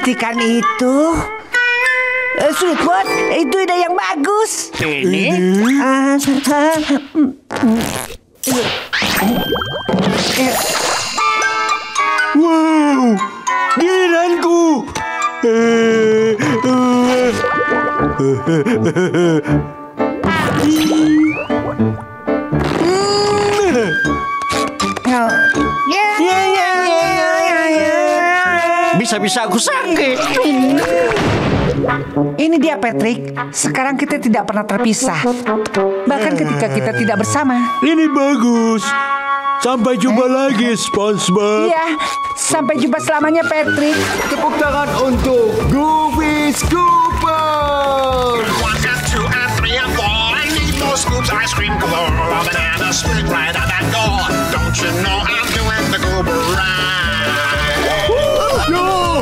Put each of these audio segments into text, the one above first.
Hentikan itu. Sweetwood, itu ide yang bagus. Ini? Wow, giliranku. Bisa-bisa aku sakit. Ini dia Patrick. Sekarang kita tidak pernah terpisah. Bahkan ketika kita tidak bersama. Ini bagus. Sampai jumpa lagi, SpongeBob. Iya, sampai jumpa selamanya Patrick. Tepuk tangan untuk Goofy Scooper. 1, 2, and 3, and 4. I need more scoops, ice cream galore. A banana split right out that door. Don't you know I'm doing the Goober ride? Yo!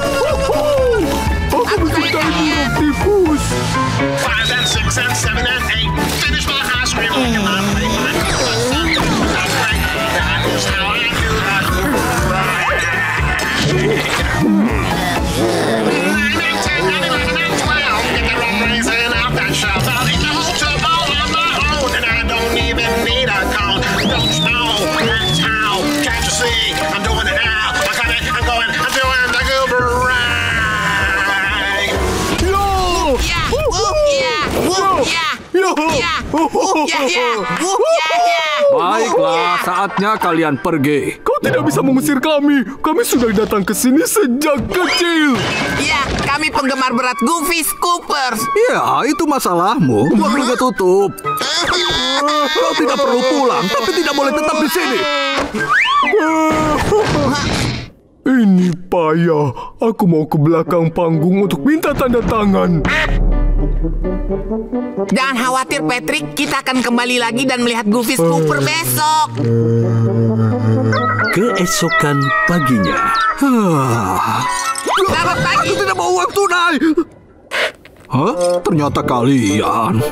Aku bisa burung tikus. 5 and 6 and 7 and 8. Finish my ice cream like a lot. That is how I do that Goober ride. 9 and 10 and 11 and 12. Get the rum raisin out that shovel. In the hotel all on my own, and I don't even need a cone. Don't you know that's how? Can't you see? I'm doing it now. I'm coming, I'm going, I'm doing the Goober ride. Yo! Baiklah, saatnya kalian pergi. Kau tidak bisa mengusir kami. Kami sudah datang ke sini sejak kecil. Ya, kami penggemar berat Goofy Scoopers. Ya, itu masalahmu. Waktunya tutup. Kau tidak perlu pulang, tapi tidak boleh tetap di sini. Ini payah. Aku mau ke belakang panggung untuk minta tanda tangan. Jangan khawatir Patrick, kita akan kembali lagi dan melihat Goofy Scooper besok. Keesokan paginya. Selamat pagi. Aku tidak mau uang tunai. Hah? Ternyata kalian.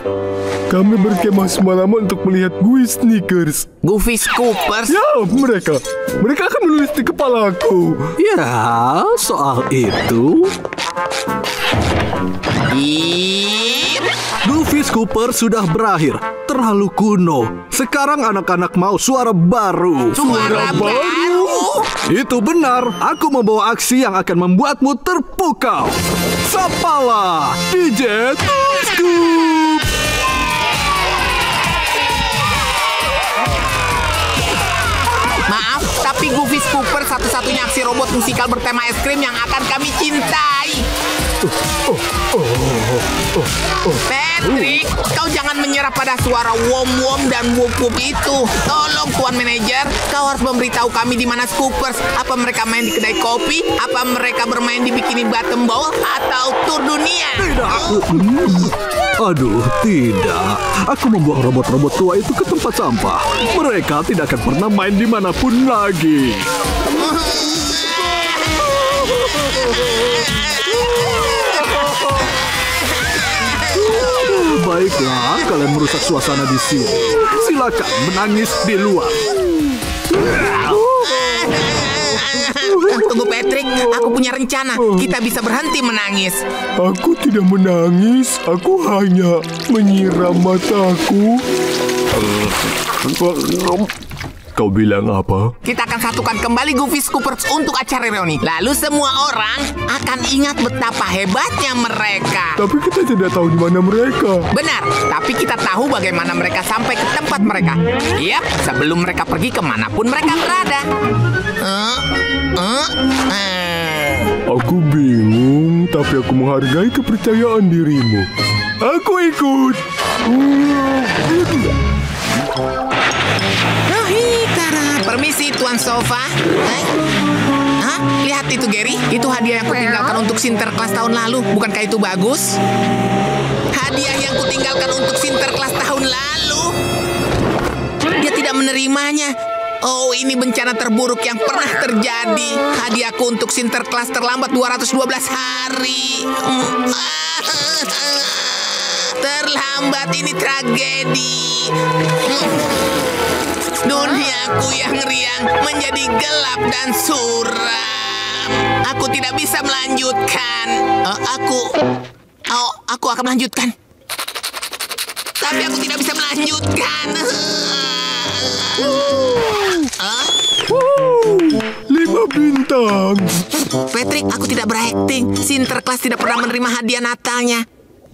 Kami berkemah semalaman untuk melihat Gui Snickers. Goofy Scoopers? Ya, mereka. Mereka akan menulis di kepalaku. Ya, soal itu. Goofy Scooper sudah berakhir. Terlalu kuno. Sekarang anak-anak mau suara baru. Suara baru? Itu benar. Aku membawa aksi yang akan membuatmu terpukau. Sapalah DJ Scoop. Maaf, tapi Goofy Scooper satu-satunya aksi robot musikal bertema es krim yang akan kami cintai. Patrick, kau jangan menyerah pada suara wom-wom dan wup-wup itu. Tolong Tuan Manajer, kau harus memberitahu kami di mana Scoopers. Apa mereka main di kedai kopi? Apa mereka bermain di Bikini Bottom Bowl? Atau tur dunia? Aduh, tidak. Aku membuang robot-robot tua itu ke tempat sampah. Mereka tidak akan pernah main dimanapun lagi. Baiklah, kalian merusak suasana di sini. Silakan menangis di luar. Tunggu Patrick, aku punya rencana. Kita bisa berhenti menangis. Aku tidak menangis. Aku hanya menyiram mataku. Kau bilang apa? Kita akan satukan kembali Goofy Scoopers untuk acara reuni. Lalu semua orang akan ingat betapa hebatnya mereka. Tapi kita tidak tahu di mana mereka. Benar, tapi kita tahu bagaimana mereka sampai ke tempat mereka. Yap, sebelum mereka pergi kemanapun mereka berada. Aku bingung, tapi aku menghargai kepercayaan dirimu. Aku ikut. Permisi Tuan Sofa. Hah? Lihat itu Gary. Itu hadiah yang kutinggalkan untuk Sinterklas tahun lalu. Bukankah itu bagus? Hadiah yang kutinggalkan untuk Sinterklas tahun lalu. Dia tidak menerimanya. Oh, ini bencana terburuk yang pernah terjadi. Hadiahku untuk Sinterklas terlambat 212 hari. Terlambat, ini tragedi. Duniaku yang riang menjadi gelap dan suram. Aku tidak bisa melanjutkan. Aku akan melanjutkan. Tapi aku tidak bisa melanjutkan. 5 bintang. Patrick, aku tidak berakting. Sinterklas tidak pernah menerima hadiah Natalnya.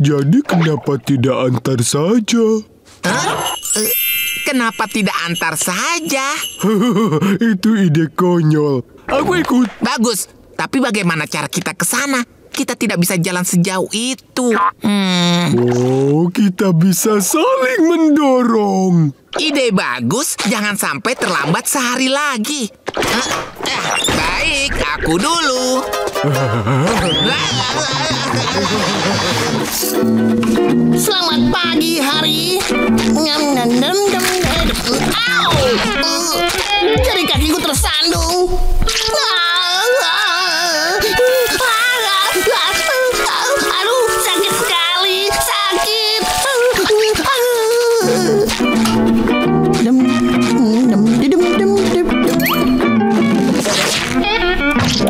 Jadi kenapa tidak antar saja? Kenapa tidak antar saja? Itu ide konyol. Aku ikut. Bagus, tapi bagaimana cara kita ke sana? Kita tidak bisa jalan sejauh itu. Oh, kita bisa saling mendorong. Ide bagus, jangan sampai terlambat sehari lagi. Baik, aku dulu. Selamat pagi, Hari. Au! Jari kakiku tersandung. Aduh, sakit sekali. Sakit.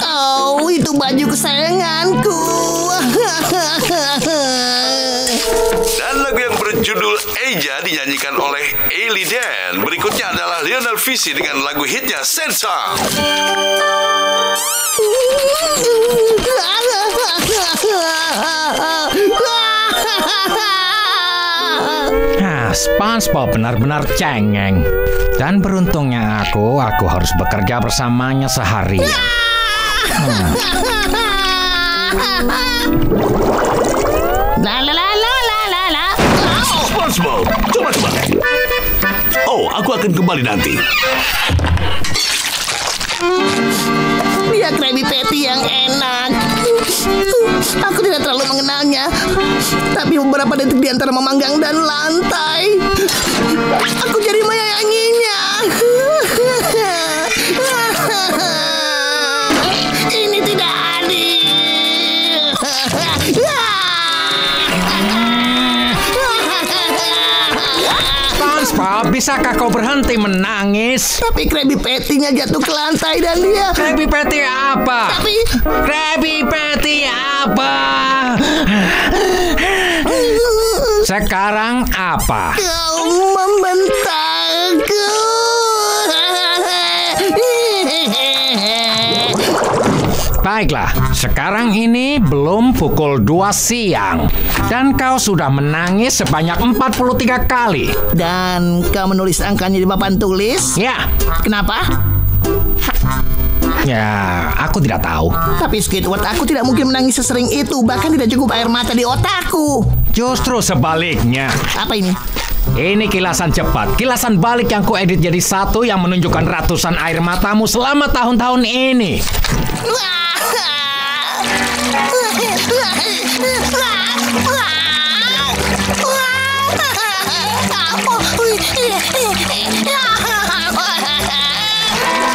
Oh, itu baju kesayanganku. Dan lagu yang berjudul Eja dinyanyikan oleh Ailey Dan. Berikutnya adalah Lionel Richie dengan lagu hitnya Sensa. SpongeBob benar-benar cengeng. Dan beruntungnya aku harus bekerja bersamanya seharian. SpongeBob, coba. Oh, aku akan kembali nanti. Dia Krabby Patty yang enak. Aku tidak terlalu mengenalnya, tapi beberapa detik di antara memanggang dan lantai, aku jadi menyayanginya. Ini tidak adil. SpongeBob, bisakah kau berhenti menangis? Tapi Krabby Patty-nya jatuh ke lantai dan dia... Krabby Patty apa? Tapi... Krabby Patty apa? Sekarang apa? Kau membentakku. Baiklah, sekarang ini belum pukul 2 siang. Dan kau sudah menangis sebanyak 43 kali. Dan kau menulis angkanya di papan tulis? Ya. Kenapa? Ya, aku tidak tahu. Tapi Squidward, aku tidak mungkin menangis sesering itu. Bahkan tidak cukup air mata di otakku. Justru sebaliknya. Apa ini? Ini kilasan cepat. Kilasan balik yang kuedit jadi satu yang menunjukkan ratusan air matamu selama tahun-tahun ini.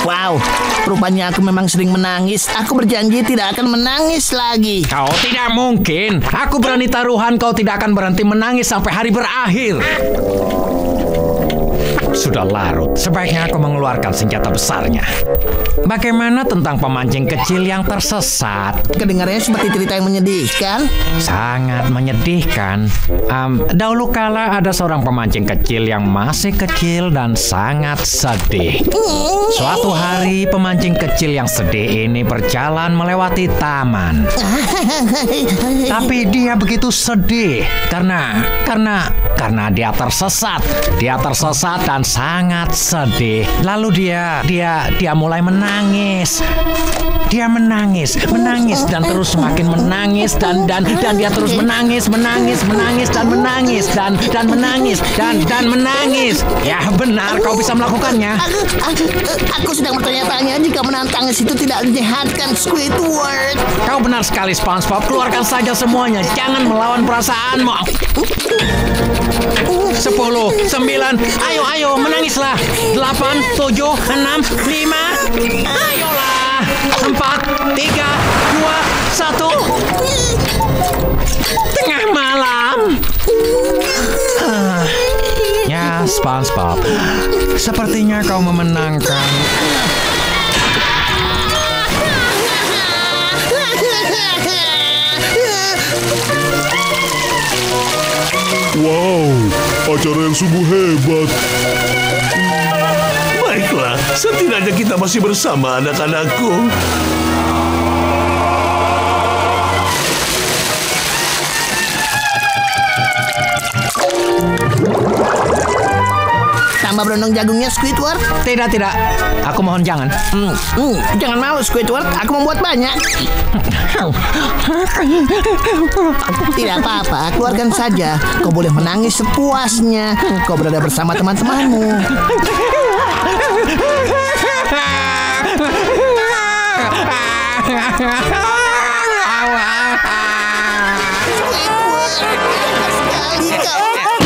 Wow, rupanya aku memang sering menangis. Aku berjanji tidak akan menangis lagi. Kau tidak mungkin. Aku berani taruhan kau tidak akan berhenti menangis sampai hari berakhir. Sudah larut, sebaiknya aku mengeluarkan senjata besarnya. Bagaimana tentang pemancing kecil yang tersesat? Kedengarannya seperti cerita yang menyedihkan. Sangat menyedihkan. Dahulu kala ada seorang pemancing kecil yang masih kecil dan sangat sedih. Suatu hari pemancing kecil yang sedih ini berjalan melewati taman. Tapi dia begitu sedih karena dia tersesat. Dia tersesat dan sangat sedih. Lalu dia mulai menangis. Dia menangis dan terus semakin menangis dan dia terus menangis dan menangis. Ya benar, kau bisa melakukannya. Aku sedang bertanya-tanya jika menantangis itu tidak menyehatkan, Squidward. Kau benar sekali, SpongeBob. Keluarkan saja semuanya. Jangan melawan perasaanmu. 10, 9, ayo menangislah. 8, 7, 6, 5. Ayolah. 4, 3, 2, 1. Tengah malam. Ya, SpongeBob. Sepertinya kau memenangkan. Wow, acara yang sungguh hebat. Baiklah, setidaknya kita masih bersama anak-anakku. Tambah berondong jagungnya, Squidward. Tidak. Aku mohon jangan. Jangan malu, Squidward. Aku membuat banyak. Tidak apa-apa, keluarkan saja. Kau boleh menangis sepuasnya. Kau berada bersama teman-temanmu. Sekali kau.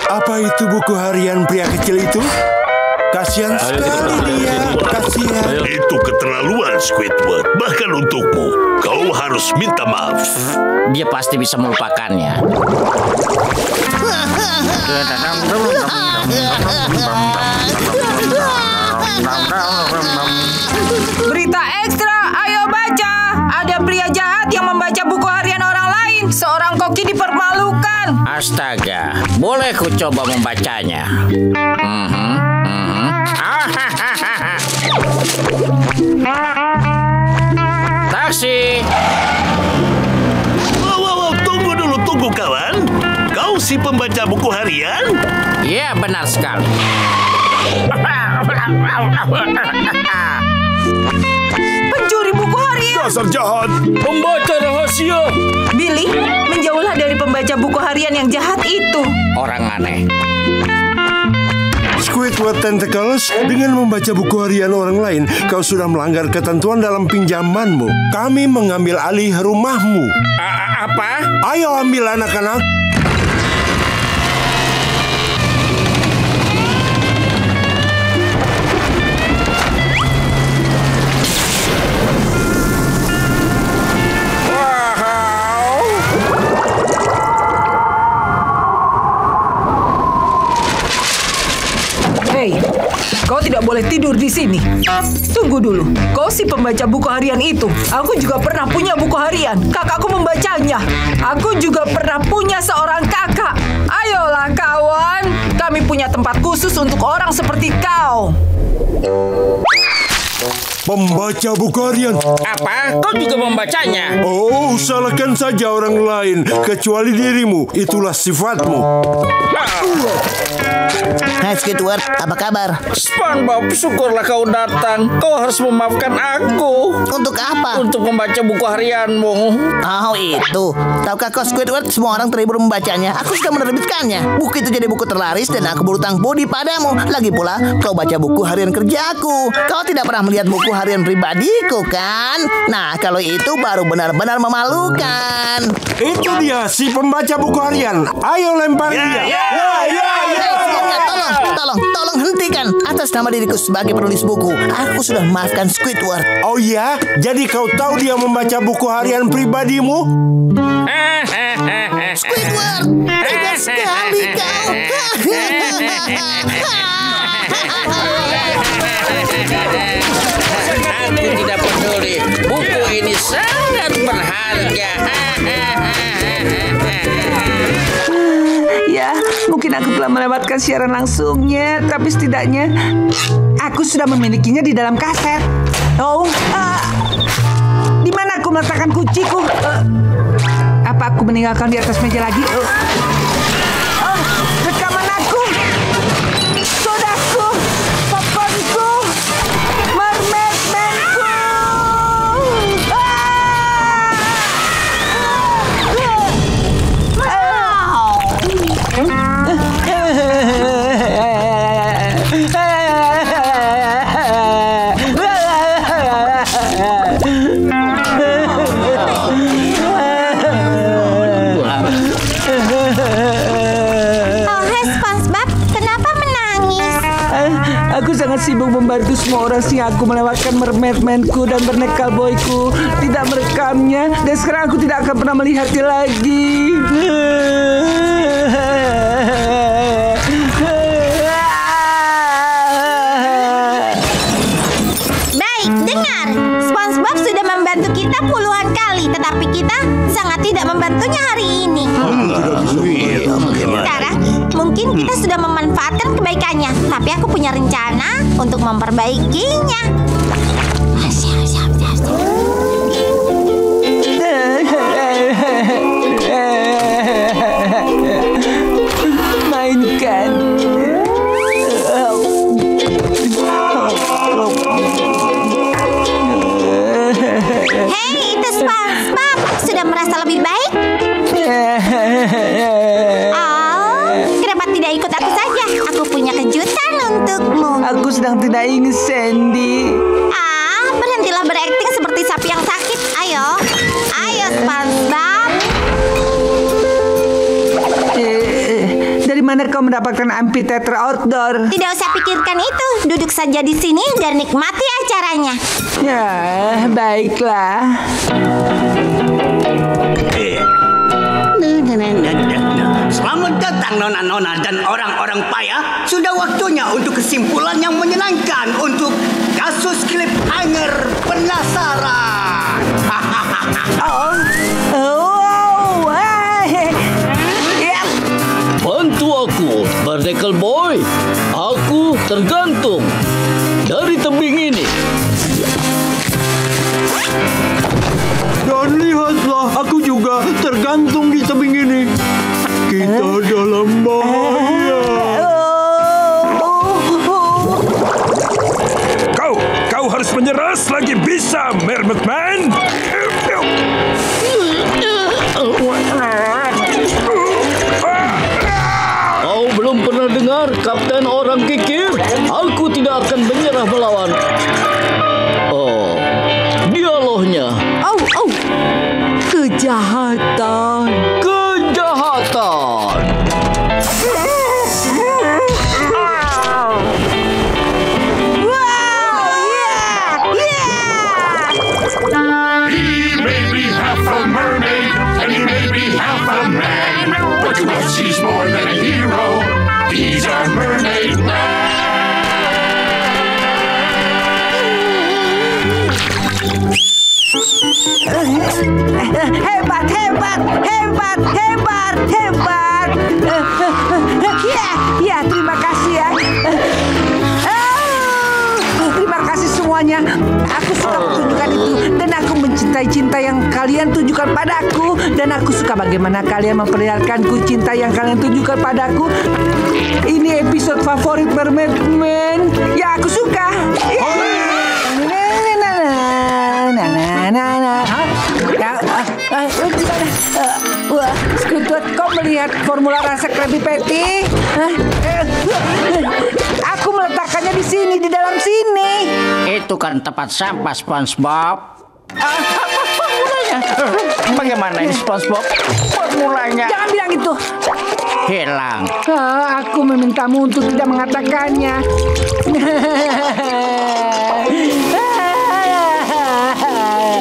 Apa itu buku harian pria kecil itu? Kasihan sekali dia, kasihan. Itu keterlaluan, Squidward. Bahkan untukmu, kau harus minta maaf. Dia pasti bisa melupakannya. Berita ekstra, ayo baca. Ada pria jahat yang membaca buku harian orang lain. Seorang koki dipermalukan. Astaga, boleh ku coba membacanya? Taksi. Wow, tunggu kawan. Kau si pembaca buku harian? Ya, benar sekali. Pencuri buku harian. Dasar jahat. Pembaca rahasia. Billy, menjauhlah dari pembaca buku harian yang jahat itu. Orang aneh. Squidward Tentacles, dengan membaca buku harian orang lain, kau sudah melanggar ketentuan dalam pinjamanmu. Kami mengambil alih rumahmu. Apa? Ayo ambil anak-anak. Hei, kau tidak boleh tidur di sini. Tunggu dulu, kau si pembaca buku harian itu. Aku juga pernah punya buku harian. Kakakku membacanya. Aku juga pernah punya seorang kakak. Ayolah kawan, kami punya tempat khusus untuk orang seperti kau. Pembaca buku harian. Apa? Kau juga membacanya? Oh, salahkan saja orang lain, kecuali dirimu. Itulah sifatmu. Hai Squidward, apa kabar? SpongeBob, syukurlah kau datang. Kau harus memaafkan aku. Untuk apa? Untuk membaca buku harianmu. Oh itu. Tahukah kau Squidward, semua orang terhibur membacanya. Aku sudah menerbitkannya. Buku itu jadi buku terlaris dan aku berutang budi padamu. Lagi pula, kau baca buku harian kerjaku. Kau tidak pernah melihat buku harian pribadiku kan? Nah, kalau itu baru benar-benar memalukan. Itu dia si pembaca buku harian. Ayo lempar dia. Tolong hentikan. Atas nama diriku sebagai penulis buku, aku sudah memaafkan Squidward. Oh ya? Jadi kau tahu dia membaca buku harian pribadimu? Squidward, tega sekali kau. Aku tidak peduli. Buku ini sangat berharga. Ya, mungkin aku telah melewatkan siaran langsungnya, tapi setidaknya aku sudah memilikinya di dalam kaset. Oh, di mana aku meletakkan kunciku? Apa aku meninggalkan di atas meja lagi? Rekaman aku, sodaku, popcornku, mermaid-manku. Aku sangat sibuk membantu semua orang sehingga aku melewatkan mermaid-manku dan berneka boyku, tidak merekamnya, dan sekarang aku tidak akan pernah melihatnya lagi. sangat tidak membantunya hari ini. Sekarang mungkin kita sudah memanfaatkan kebaikannya, tapi aku punya rencana untuk memperbaikinya. Mainkan. Hei, itu SpongeBob. Sudah merasa lebih baik? Oh, kenapa tidak ikut aku saja? Aku punya kejutan untukmu. Aku sedang tidak ingin, Sandy. Berhentilah berakting seperti sapi yang sakit. Ayo, SpongeBob. Dari mana kau mendapatkan amphitheater outdoor? Tidak usah pikirkan itu. Duduk saja di sini dan nikmati acaranya. Ya, baiklah. Selamat datang nona-nona dan orang-orang payah. Sudah waktunya untuk kesimpulan yang menyenangkan untuk kasus cliffhanger penasaran. Bantu aku, Barnacle Boy. Aku tergantung dari tebing ini. Dan lihatlah, aku juga tergantung di tebing ini. Kita dalam bahaya. Kau harus menyerah selagi bisa, Mermaid Man. Kau belum pernah dengar Kapten Orang Kikir? Aku tidak akan menyerah melawan. Oh, dialognya. Kejahatan. He may be half a mermaid and he may be half a man, but to us he's more than a hero. He's our mermaid man. Hebat. Ya, terima kasih ya. Terima kasih semuanya. Aku suka pertunjukan itu dan aku mencintai cinta yang kalian tunjukkan padaku, dan aku suka bagaimana kalian memperlihatkanku cinta yang kalian tunjukkan padaku. Ini episode favorit Mermaid Man. Ya, aku suka. Squidward, kau melihat formula rasa Krabby Patty? Aku meletakkannya di sini, di dalam sini. Itu kan tempat sampah, SpongeBob. Formulanya. Bagaimana ini, SpongeBob? Formulanya. Jangan bilang itu. Hilang. Aku memintamu untuk tidak mengatakannya.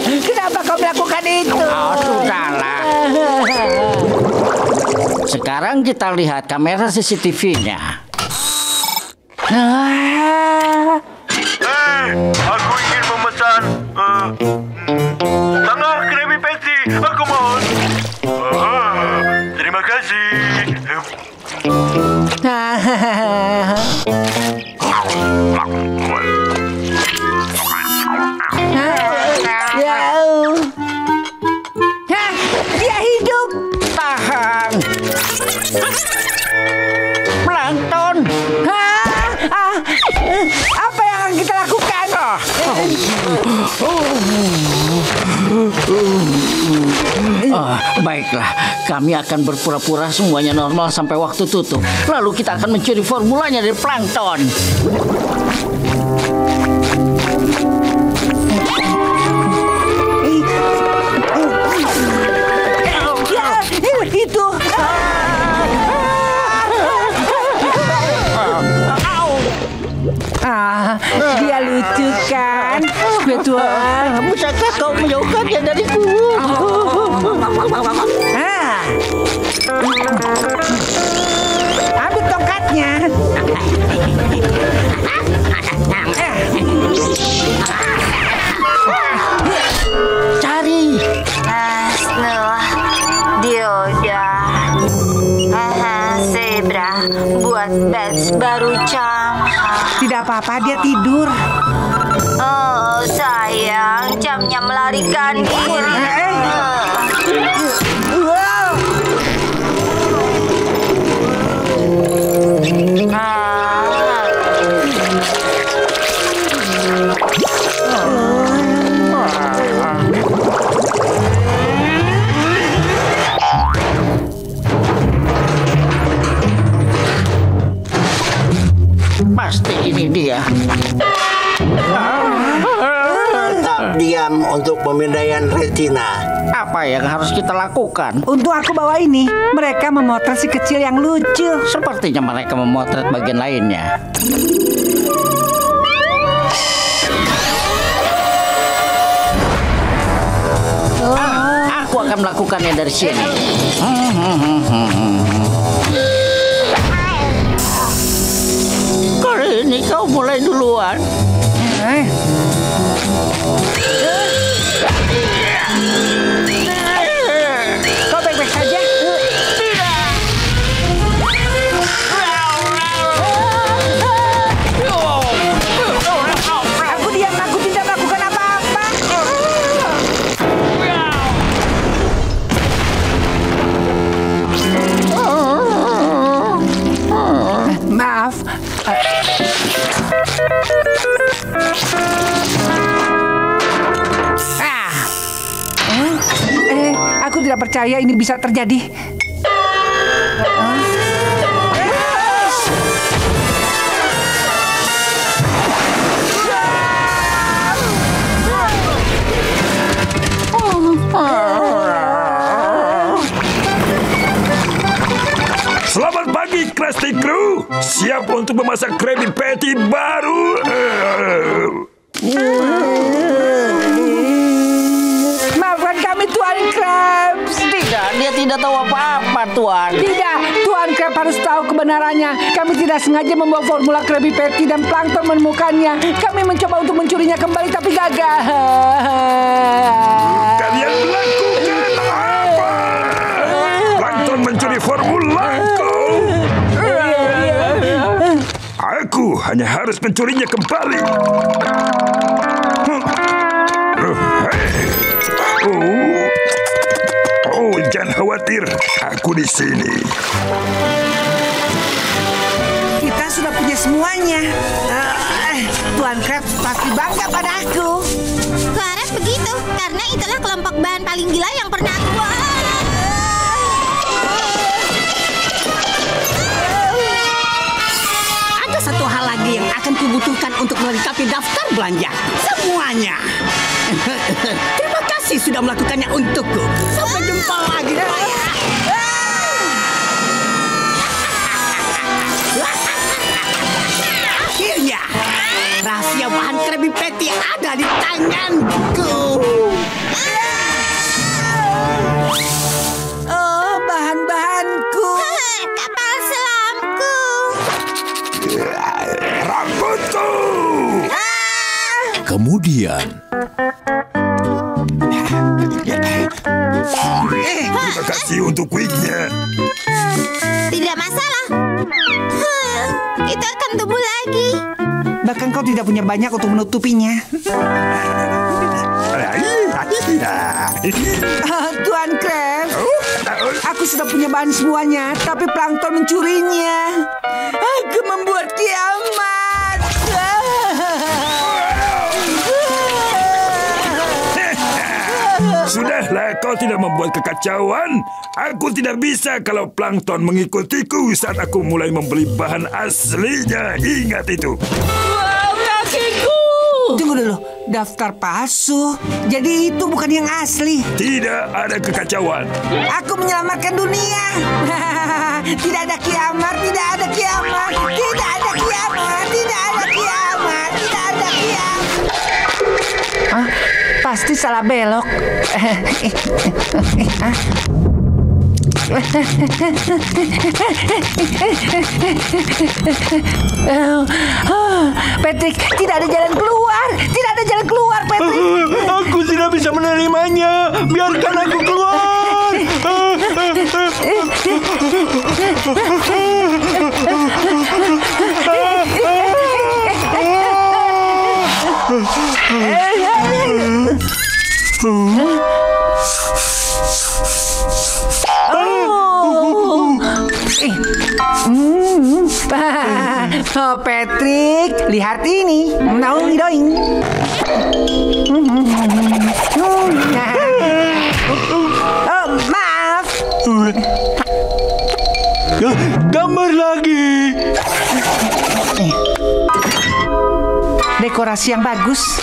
Kenapa kau melakukan itu? Oh, sudahlah. Sekarang kita lihat kamera CCTV-nya. Aku ingin memesan tengah Krabby Patty. Aku mohon. Terima kasih. Dia hidup. Tahan. Plankton. Apa yang akan kita lakukan? Baiklah, kami akan berpura-pura semuanya normal sampai waktu tutup. Lalu kita akan mencuri formulanya dari plankton. Itu. Dia lucu kan? Squidward, bisakah kau menjauhkannya dariku? Ambil tongkatnya. Cari. Astagfirullah. Tidak apa-apa, dia tidur. Oh, sayang, jamnya melarikan diri. Pasti ini dia. Tetap diam untuk pemindaian retina. Apa yang harus kita lakukan? Untuk aku bawa ini, mereka memotret si kecil yang lucu. Sepertinya mereka memotret bagian lainnya. Aku akan melakukannya dari sini. Kali ini kau mulai duluan. Kau baik-baik saja? Aku diam, aku tidak melakukan apa-apa. Maaf. Aku tidak percaya ini bisa terjadi. Selamat pagi, Krusty Crew. Siap untuk memasak Krabby Patty baru. Maafkan kami, Tuan Krabs. Tidak, dia tidak tahu apa-apa, Tuan. Tidak, Tuan Krabs harus tahu kebenarannya. Kami tidak sengaja membawa formula Krabby Patty dan Plankton menemukannya. Kami mencoba untuk mencurinya kembali, tapi gagal. Kalian melakukan apa? Plankton mencuri formulaku. Aku hanya harus mencurinya kembali. Oh, jangan khawatir, aku di sini. Kita sudah punya semuanya. Tuan Krabs pasti bangga pada aku. Kuharap begitu, karena itulah kelompok bahan paling gila yang pernah aku. Ada satu hal lagi yang akan kubutuhkan untuk melengkapi daftar belanja. Semuanya. Terima kasih sudah melakukannya untukku. Sampai jumpa lagi. Akhirnya, rahasia bahan Krabby Patty ada di tanganku. Oh, bahan-bahanku. Kapal selamku. Rambutku. Kemudian Terima kasih untuk kuenya. Tidak masalah. Itu akan tumbuh lagi. Bahkan kau tidak punya banyak untuk menutupinya. Tuan Krabs, aku sudah punya bahan semuanya, tapi Plankton mencurinya. Aku membuat kiamat. Sudahlah, kau tidak membuat kekacauan. Aku tidak bisa kalau Plankton mengikutiku saat aku mulai membeli bahan aslinya. Ingat itu. Wow, kakiku. Tunggu dulu, daftar palsu. Jadi itu bukan yang asli. Tidak ada kekacauan. Aku menyelamatkan dunia. Tidak ada kiamat, tidak ada kiamat, tidak ada kiamat, tidak ada kiamat, tidak ada kiamat. Pasti salah belok. Patrick, tidak ada jalan keluar. Tidak ada jalan keluar, Patrick. Aku tidak bisa menerimanya. Biarkan aku keluar. Oh, Patrick, lihat ini. Doing. Oh, maaf. Gambar lagi. Dekorasi yang bagus.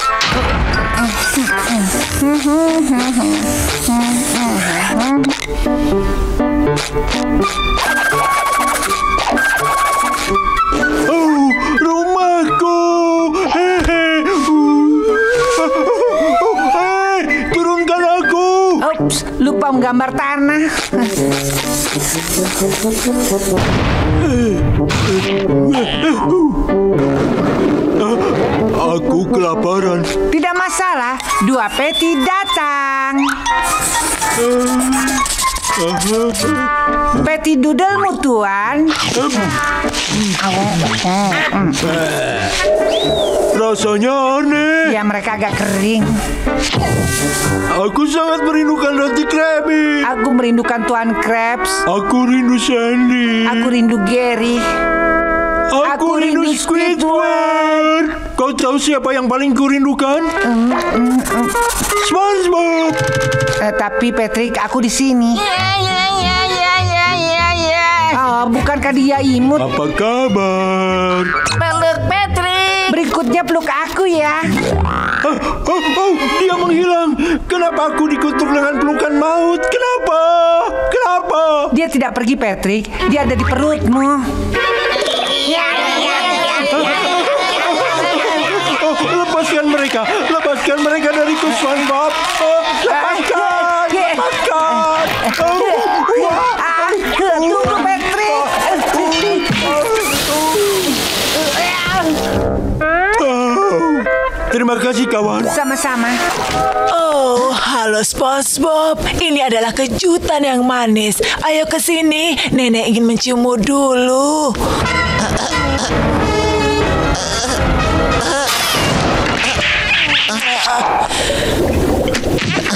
Oh, rumahku. Turunkan aku. Ups, lupa menggambar tanah. Aku kelaparan. Tidak masalah, 2 peti datang. Peti dudelmu, Tuan. Rasanya aneh. Ya, mereka agak kering. Aku sangat merindukan roti Krabby. Aku merindukan Tuan Krabs. Aku rindu Sandy. Aku rindu Gary. Aku rindu Squidward. Kau tahu siapa yang paling kurindukan? SpongeBob. Tapi Patrick, aku di sini. Oh, bukankah dia imut? Apa kabar? Peluk Patrick. Berikutnya peluk aku ya. Oh, dia menghilang. Kenapa aku dikutuk dengan pelukan maut? Kenapa? Dia tidak pergi, Patrick. Dia ada di perutmu. Lepaskan mereka dariku, SpongeBob. Lepaskan. Tunggu, Patrick. Terima kasih, kawan. Sama-sama. Oh, halo SpongeBob. Ini adalah kejutan yang manis. Ayo ke sini. Nenek ingin menciummu dulu.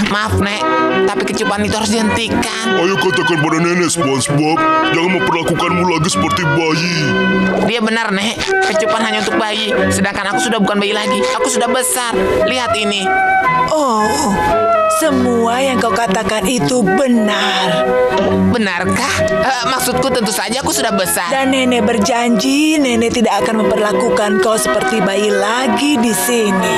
Maaf, Nek, tapi kecupan itu harus dihentikan. Ayo katakan pada nenek, SpongeBob. Jangan memperlakukanmu lagi seperti bayi. Dia benar, Nek. Kecupan hanya untuk bayi. Sedangkan aku sudah bukan bayi lagi. Aku sudah besar. Lihat ini. Oh, semua yang kau katakan itu benar. Benarkah? Maksudku tentu saja aku sudah besar. Dan nenek berjanji nenek tidak akan memperlakukan kau seperti bayi lagi di sini.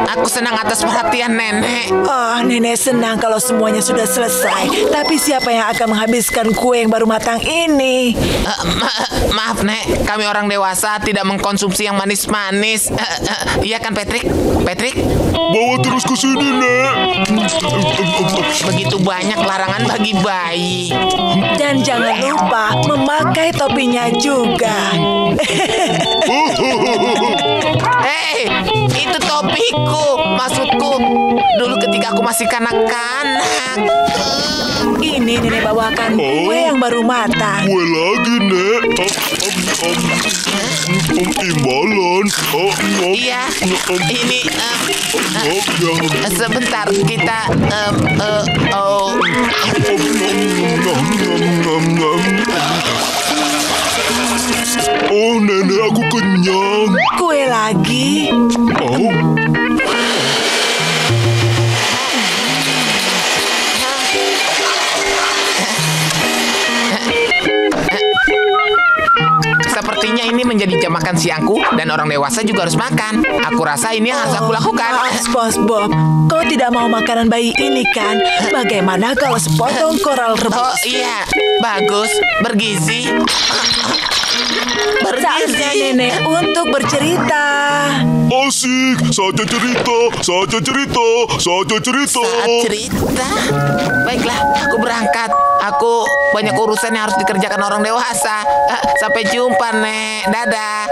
Aku senang atas perhatian nenek. Oh, nenek senang kalau semuanya sudah selesai. Tapi siapa yang akan menghabiskan kue yang baru matang ini? Maaf, Nek. Kami orang dewasa tidak mengkonsumsi yang manis-manis. Iya kan, Patrick? Patrick? Bawa terus ke sini, Nek. Begitu banyak larangan bagi bayi. Dan jangan lupa memakai topinya juga. Hei, itu topiku. Maksudku, dulu ketika aku masih kanak-kanak. Ini nenek bawakan kue yang baru matang. Kue lagi, Nek. Imbalan. Iya, ini sebentar kita Oh, nenek, aku kenyang. Kue lagi. Oh. Sepertinya ini menjadi jam makan siangku dan orang dewasa juga harus makan. Aku rasa ini yang harus aku lakukan. SpongeBob, kau tidak mau makanan bayi ini kan? Bagaimana kalau sepotong koral rebus? Oh iya, bagus, bergizi. Saatnya nenek untuk bercerita. Asik, saja cerita. Saat cerita? Baiklah, aku berangkat. Aku banyak urusan yang harus dikerjakan orang dewasa. Sampai jumpa, Nek. Dadah.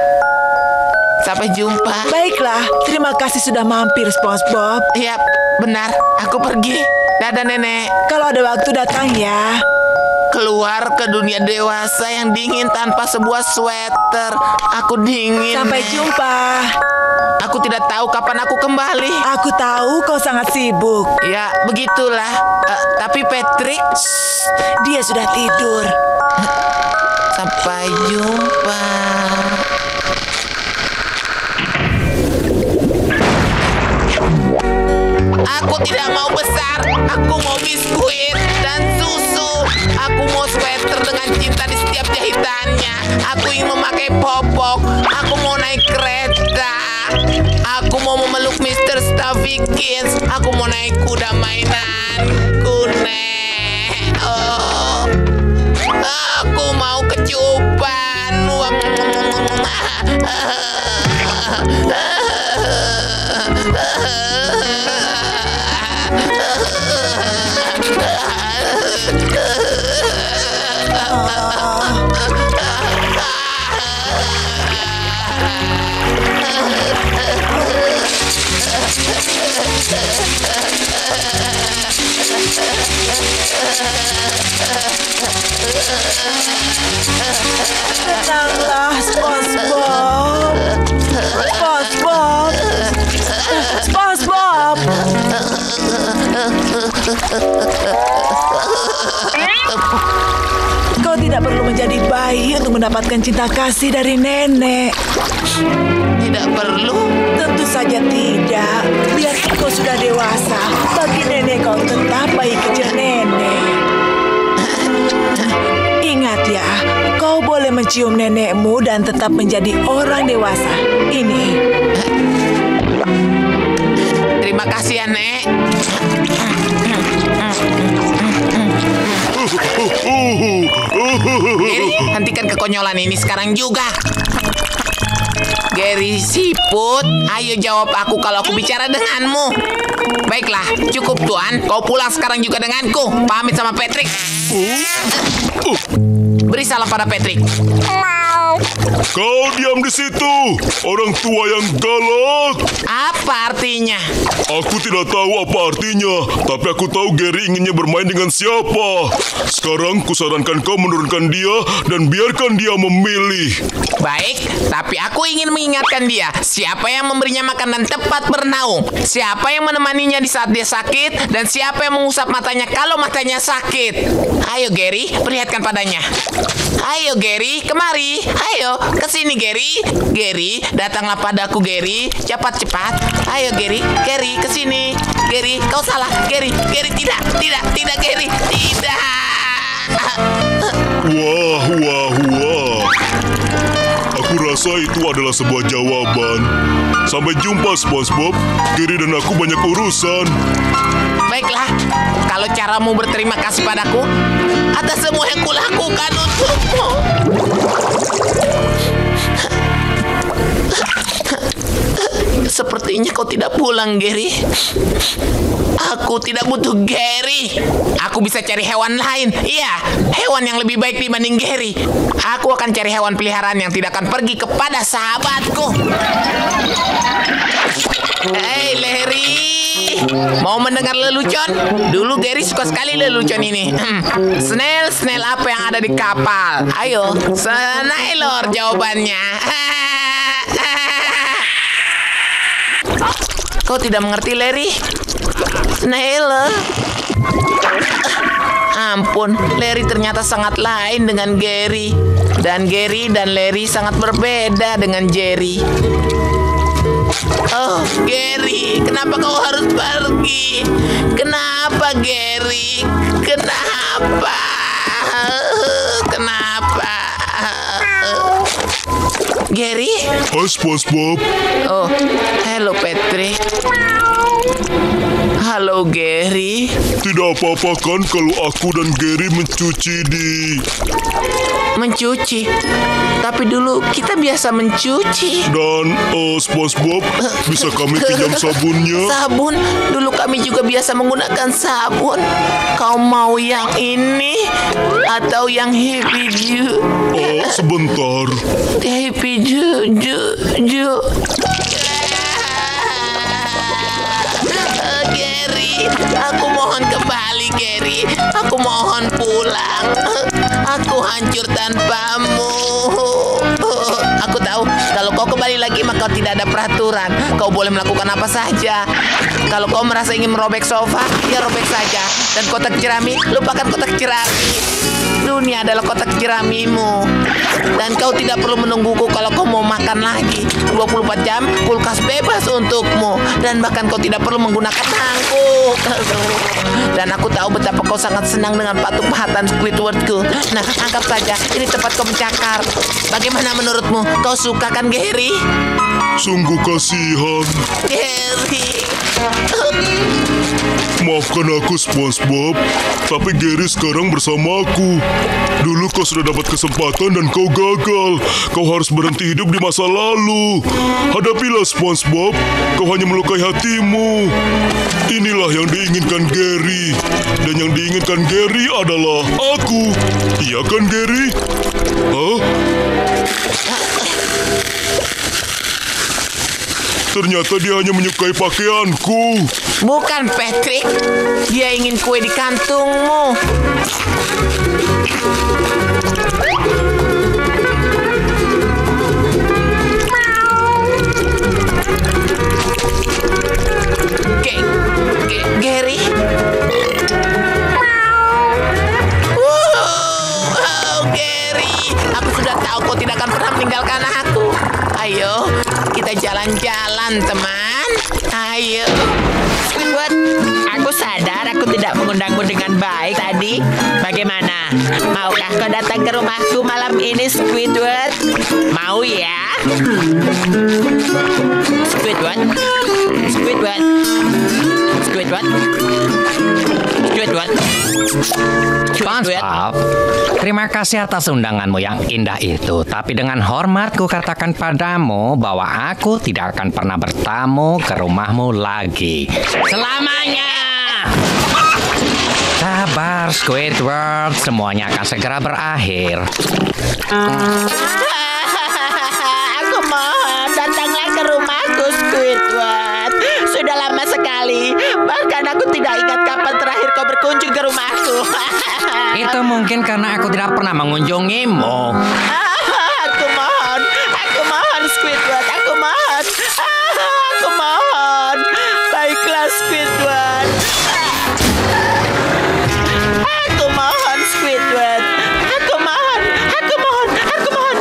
Sampai jumpa. Baiklah, terima kasih sudah mampir, SpongeBob. Iya, benar. Aku pergi. Dadah, Nenek. Kalau ada waktu datang ya. Keluar ke dunia dewasa yang dingin tanpa sebuah sweater. Aku dingin. Sampai jumpa. Aku tidak tahu kapan aku kembali. Aku tahu kau sangat sibuk. Ya, begitulah. Tapi Patrick, dia sudah tidur. Sampai jumpa. Aku tidak mau besar. Aku mau biskuit dan susu. Aku mau sweater dengan cinta di setiap jahitannya. Aku ingin memakai popok. Aku mau naik kereta. Aku mau memeluk Mr. Stuffykins. Aku mau naik kuda mainanku, Nek. Oh. Aku mau kecupan. Tenanglah, SpongeBob. SpongeBob. SpongeBob. Kau tidak perlu menjadi bayi untuk mendapatkan cinta kasih dari nenek. Tidak perlu? Tentu saja tidak. Biar kau sudah dewasa, bagi nenek kau tetap bayi kecil nenek. Ingat ya, kau boleh mencium nenekmu dan tetap menjadi orang dewasa. Ini. Terima kasih ya, Nek. Gary, hentikan kekonyolan ini sekarang juga. Gary Siput, ayo jawab aku kalau aku bicara denganmu. Baiklah, cukup Tuan. Kau pulang sekarang juga denganku. Pamit sama Patrick. Beri salam pada Patrick. Kau diam di situ, orang tua yang galak. Apa artinya? Aku tidak tahu apa artinya, tapi aku tahu Gary inginnya bermain dengan siapa. Sekarang kusarankan kau menurunkan dia dan biarkan dia memilih. Baik, tapi aku ingin mengingatkan dia. Siapa yang memberinya makanan tepat bernaung? Siapa yang menemaninya di saat dia sakit? Dan siapa yang mengusap matanya kalau matanya sakit? Ayo Gary, perlihatkan padanya. Ayo Gary, kemari. Ayo, kesini Gary. Gary, datanglah padaku Gary. Cepat-cepat. Ayo Gary, Gary, kesini. Gary, kau salah. Gary, tidak Gary, tidak. Wah. Aku rasa itu adalah sebuah jawaban. Sampai jumpa SpongeBob. Gary dan aku banyak urusan. Baiklah, kalau caramu berterima kasih padaku atas semua yang kulakukan untukmu. Sepertinya kau tidak pulang, Gary. Aku tidak butuh Gary. Aku bisa cari hewan lain. Iya, hewan yang lebih baik dibanding Gary. Aku akan cari hewan peliharaan yang tidak akan pergi kepada sahabatku. Hei, Larry. Mau mendengar lelucon? Dulu Gary suka sekali lelucon ini. Snail apa yang ada di kapal? Ayo, Snailor jawabannya. Kau tidak mengerti, Larry? Snailor. Ampun, Larry ternyata sangat lain dengan Gary. Dan Gary dan Larry sangat berbeda dengan Jerry. Oh, Gary, kenapa kau harus pergi? Kenapa, Gary? Kenapa? Gary? Hai, SpongeBob. Oh, hello, Patrick. Halo, Gary. Tidak apa-apa kan kalau aku dan Gary mencuci? Tapi dulu kita biasa mencuci. Dan SpongeBob, bisa kami pinjam sabunnya? Sabun? Dulu kami juga biasa menggunakan sabun. Kau mau yang ini atau yang Happy Ju? Oh, sebentar. Happy Ju. Gary, aku mohon kembali, Gary. Aku mohon pulang. Aku hancur tanpamu. Aku tahu kalau kau kembali lagi selama kau tidak ada peraturan, kau boleh melakukan apa saja. Kalau kau merasa ingin merobek sofa, ya robek saja. Dan kotak jerami, lupakan kotak jerami. Dunia adalah kotak jeramimu. Dan kau tidak perlu menungguku kalau kau mau makan lagi. 24 jam, kulkas bebas untukmu. Dan bahkan kau tidak perlu menggunakan mangkuk. Dan aku tahu betapa kau sangat senang dengan patung pahatan Squidwardku. Nah, anggap saja ini tempat kau mencakar. Bagaimana menurutmu? Kau suka kan, Gary? Sungguh kasihan. Gary. Maafkan aku, SpongeBob, tapi Gary sekarang bersamaku. Dulu kau sudah dapat kesempatan dan kau gagal. Kau harus berhenti hidup di masa lalu. Hadapilah, SpongeBob. Kau hanya melukai hatimu. Inilah yang diinginkan Gary. Dan yang diinginkan Gary adalah aku. Iya kan, Gary? Hah? Ternyata dia hanya menyukai pakaianku. Bukan, Patrick. Dia ingin kue di kantungmu. Gary. Gary. Aku sudah tahu kau tidak akan pernah meninggalkan aku. Ayo, kita jalan-jalan, teman. Ayo. Squidward, aku sadar aku tidak mengundangmu dengan baik tadi. Bagaimana? Maukah kau datang ke rumahku malam ini, Squidward? Mau ya? Squidward? Squidward? Squidward? Squidward? SpongeBob, terima kasih atas undanganmu yang indah itu. Tapi dengan hormat ku katakan padamu bahwa aku tidak akan pernah bertamu ke rumahmu lagi selamanya. Sabar, Squidward, semuanya akan segera berakhir. Aku mohon, datanglah ke rumahku, Squidward. Sudah lama sekali, bahkan aku tidak ingat kapan terakhir kau berkunjung ke rumahku. Itu mungkin karena aku tidak pernah mengunjungimu. Aku mohon, Squidward, aku mohon. Aku mohon. Baiklah, Squidward. Aku mohon, Squidward. Aku mohon, aku mohon, aku mohon.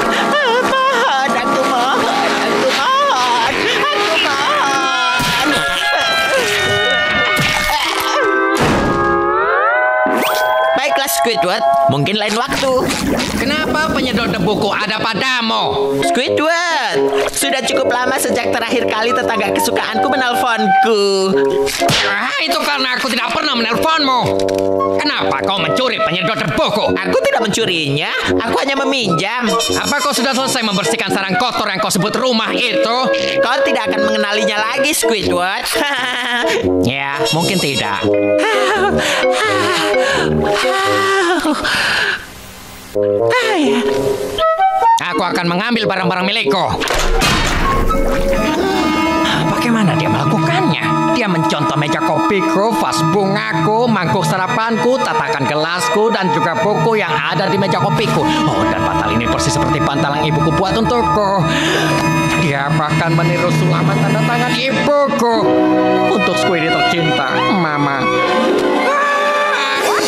Mohon, aku mohon, aku mohon, aku mohon. Baiklah, Squidward, mungkin lain waktu. Kenapa penyedot debuku ada padamu? Squidward, sudah cukup lama sejak terakhir kali tetangga kesukaanku menelponku. Itu karena aku tidak pernah menelponmu. Kenapa kau mencuri penyedot debuku? Aku tidak mencurinya, aku hanya meminjam. Apa kau sudah selesai membersihkan sarang kotor yang kau sebut rumah itu? Kau tidak akan mengenalinya lagi, Squidward. Ya, mungkin tidak. Aku akan mengambil barang-barang milikku. Bagaimana dia melakukannya? Dia mencontoh meja kopiku, vas bungaku, mangkuk sarapanku, tatakan gelasku, dan juga buku yang ada di meja kopiku. Oh, dan bantal ini persis seperti bantal yang ibuku buat untukku. Dia bahkan meniru sulaman tanda tangan ibuku untuk Squiddy tercinta, Mama.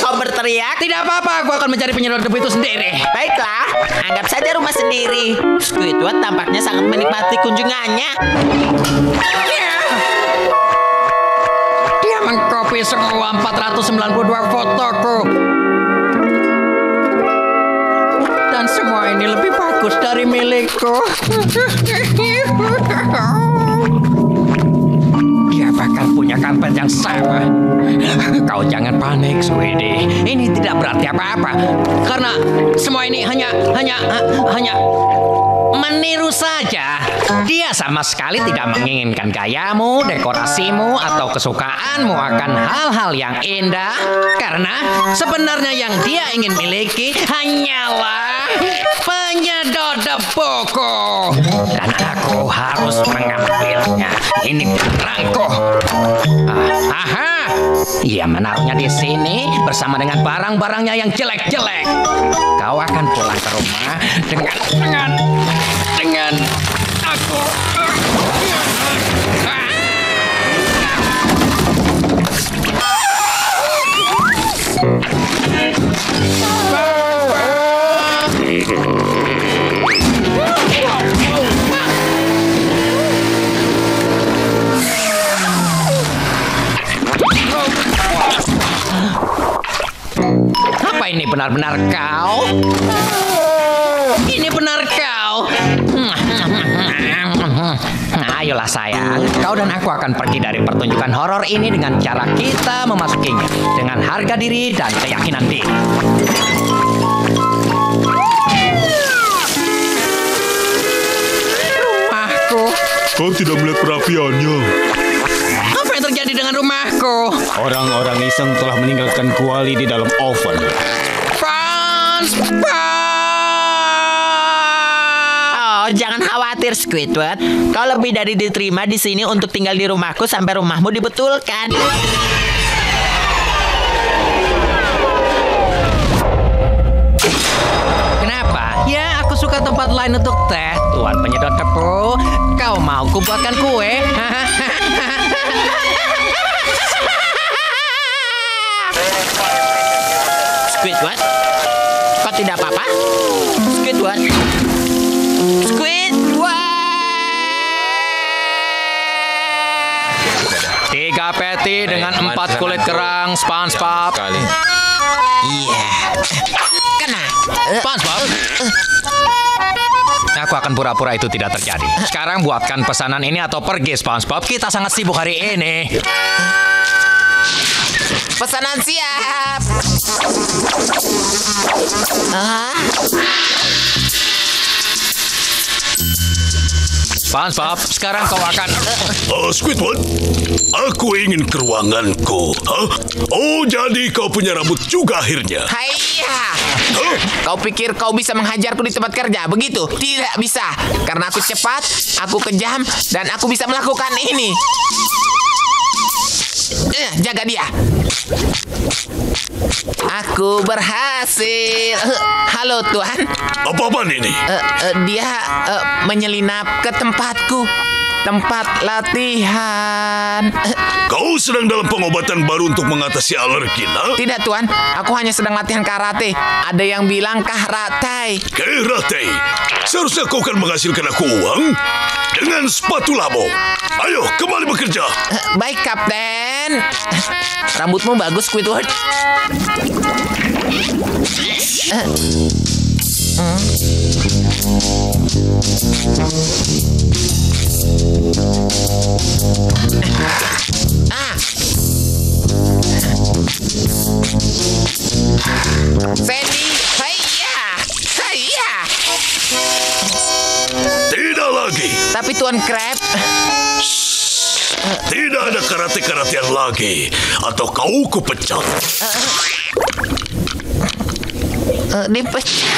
Kau berteriak? Tidak apa-apa, aku akan mencari penyedot debu itu sendiri. Baiklah, anggap saja rumah sendiri. Squidward tampaknya sangat menikmati kunjungannya. Dia mengkopi semua 492 fotoku. Dan semua ini lebih bagus dari milikku. Dia bahkan punya karpet yang sama. Kau jangan panik, Squiddy. Ini tidak berarti apa-apa. Karena semua ini hanya meniru saja. Dia sama sekali tidak menginginkan gayamu, dekorasimu, atau kesukaanmu akan hal-hal yang indah. Karena sebenarnya yang dia ingin miliki hanyalah penyedot debuku. Dan aku harus mengambilnya. Ini barangku. Aha. Ia menaruhnya di sini bersama dengan barang-barangnya yang jelek-jelek. Kau akan pulang ke rumah dengan aku. benar-benar kau. Ini benar kau. Ayolah sayang, kau dan aku akan pergi dari pertunjukan horor ini dengan cara kita memasukinya dengan harga diri dan keyakinan diri. Rumahku. Kau tidak melihat perapiannya. Apa yang terjadi dengan rumahku? Orang-orang iseng telah meninggalkan kuali di dalam oven. Oh, jangan khawatir, Squidward. Kau lebih dari diterima di sini untuk tinggal di rumahku sampai rumahmu dibetulkan. Kenapa? Ya, aku suka tempat lain untuk teh. Tuan penyedot tepung, kau mau kubuatkan kue? Squidward, kau tidak apa-apa? Squidward. Tiga peti dengan 4 kulit kerang, SpongeBob. Iya. Kena. SpongeBob. Aku akan pura-pura itu tidak terjadi. Sekarang buatkan pesanan ini atau pergi, SpongeBob. Kita sangat sibuk hari ini. Pesanan siap. SpongeBob, sekarang kau akan... Squidward, aku ingin ke ruanganku. Oh, jadi kau punya rambut juga akhirnya. Haiya. Kau pikir kau bisa menghajarku di tempat kerja, begitu? Tidak bisa. Karena aku cepat, aku kejam, dan aku bisa melakukan ini. Jaga dia. Aku berhasil. Halo, Tuan. Apa-apaan ini? Dia menyelinap ke tempatku. Tempat latihan. Kau sedang dalam pengobatan baru untuk mengatasi alergi, nak? Tidak, Tuan. Aku hanya sedang latihan karate. Ada yang bilang karate. Karate? Seharusnya kau akan menghasilkan aku uang dengan sepatu labo. Ayo, kembali bekerja. Baik, Kapten. Rambutmu bagus, Squidward. Sandy, haiya, haiya. Tidak lagi. Tapi Tuan Crab, tidak ada karate-karatean lagi, atau kau kupecat. Dipecat.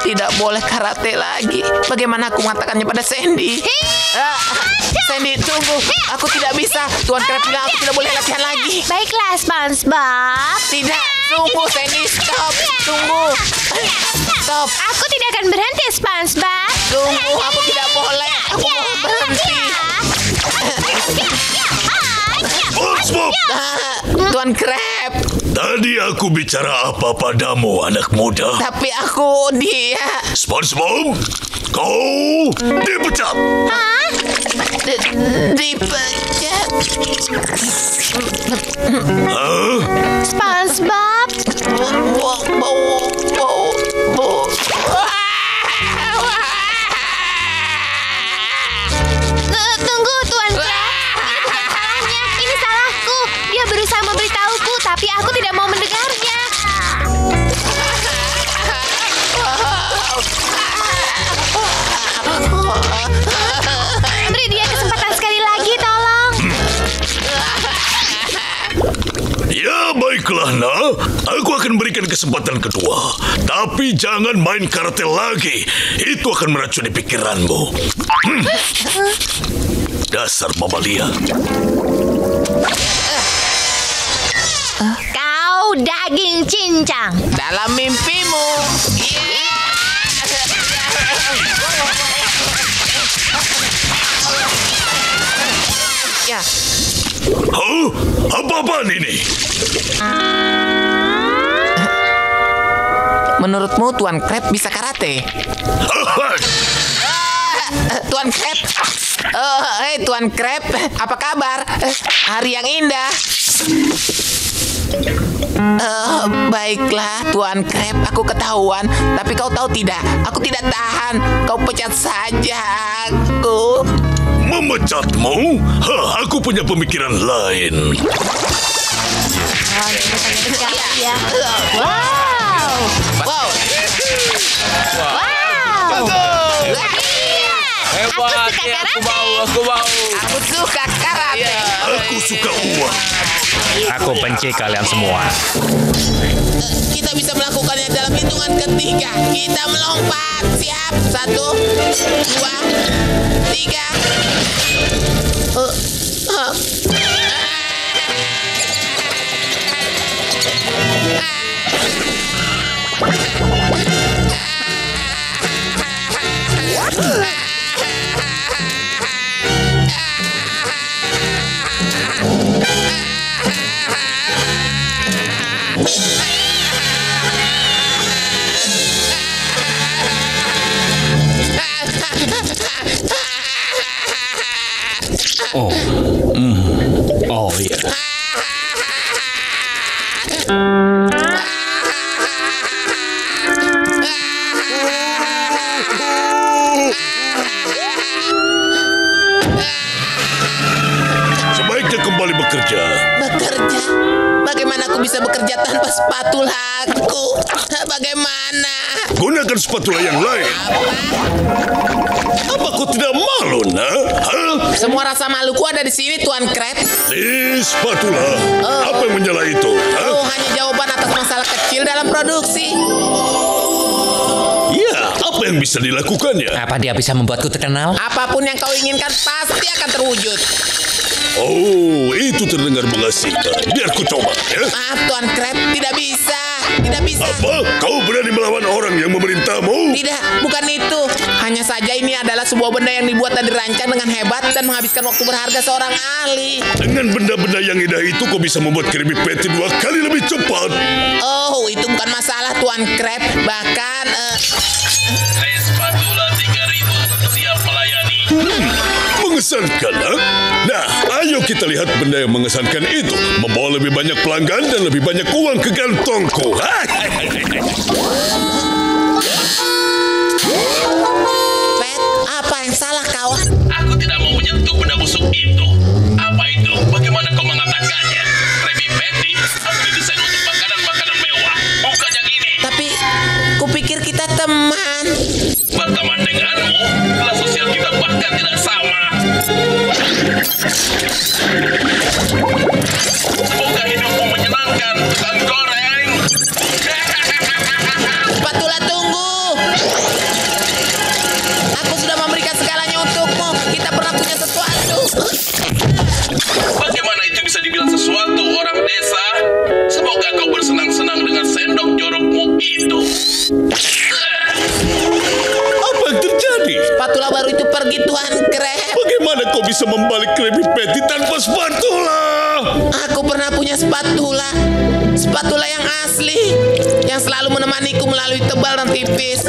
Tidak boleh karate lagi. Bagaimana aku mengatakannya pada Sandy? Sandy, tunggu. Aku tidak bisa. Tuan Crab bilang aku tidak boleh latihan lagi. Baiklah, SpongeBob. Tidak, tunggu Sandy. Stop. Tunggu. Stop. Aku tidak akan berhenti, SpongeBob. Tunggu, aku tidak boleh. Aku mau berhenti. SpongeBob. Tuan Crab. Tadi aku bicara apa padamu, anak muda? Tapi aku dia. SpongeBob, kau dipecat. Hah? Dipecat. SpongeBob. Tunggu, Tuan Crab. Ini bukan salahnya. Ini salahku. Dia berusaha memberitahuku, tapi aku tidak mau mendengarnya. Beri dia kesempatan sekali lagi, tolong. Ya, baiklah, nak. Aku akan berikan kesempatan kedua. Tapi jangan main karate lagi. Itu akan meracuni pikiranmu. Dasar mamalia. Kau daging cincang. Dalam mimpimu. Ya. Apa-apaan ini? Menurutmu Tuan Crab bisa karate? Tuan Crab. Hei Tuan Crab, apa kabar? Hari yang indah. Baiklah, Tuan Crab, aku ketahuan. Tapi kau tahu tidak, aku tidak tahan. Kau pecat saja aku. Memecatmu? Aku punya pemikiran lain. Wow. Aku mau. Aku suka karate. Aku suka uang. Aku benci kalian semua. Kita bisa melakukannya dalam hitungan ketiga. Kita melompat. Siap? 1, 2, 3. Oh iya. Sebaiknya kembali bekerja. Bekerja? Bagaimana aku bisa bekerja tanpa spatula aku? Bagaimana? Gunakan spatula yang lain. Apa kau tidak malu, nak? Semua rasa maluku ada di sini, Tuan Crab. Di spatula. Apa yang menyala itu? Hanya jawaban atas masalah kecil dalam produksi. Ya, apa yang bisa dilakukannya? Apa dia bisa membuatku terkenal? Apapun yang kau inginkan pasti akan terwujud. Oh, itu terdengar mengasihkan. Biar ku coba, ya. Maaf, Tuan Crab, tidak bisa. Tidak bisa. Apa? Kau berani melawan orang yang memerintahmu? Tidak, bukan itu. Hanya saja ini adalah sebuah benda yang dibuat dan dirancang dengan hebat dan menghabiskan waktu berharga seorang ahli. Dengan benda-benda yang indah itu, kau bisa membuat Krabby Patty 2 kali lebih cepat. Oh, itu bukan masalah, Tuan Crab. Bahkan, spatula 3.000 siap melayani. Mengesankan, ha? Nah, ayo kita lihat benda yang mengesankan itu. Membawa lebih banyak pelanggan dan lebih banyak uang ke kantongku. Pat, apa yang salah kawan? Aku tidak mau menyentuh benda busuk itu. Apa itu? Bagaimana kau mengatakannya? Krabby Patty harus didesain untuk makanan-makanan mewah, bukan yang ini. Tapi, kupikir kita teman. Berteman denganmu, kelas sosial kita bahkan tidak sama. Semoga hidupmu menyenangkan dan goreng. Spatula, tunggu. Aku sudah memberikan segalanya untukmu. Kita pernah punya sesuatu. Bagaimana itu bisa dibilang sesuatu, orang desa? Semoga kau bersenang-senang dengan sendok jorokmu itu. Apa yang terjadi? Spatula baru itu pergi, Tuan Crab. Bagaimana kau bisa membalik Krabby Patty tanpa spatula? Aku pernah punya spatula. Spatula yang asli. Yang selalu menemaniku melalui tebal dan tipis.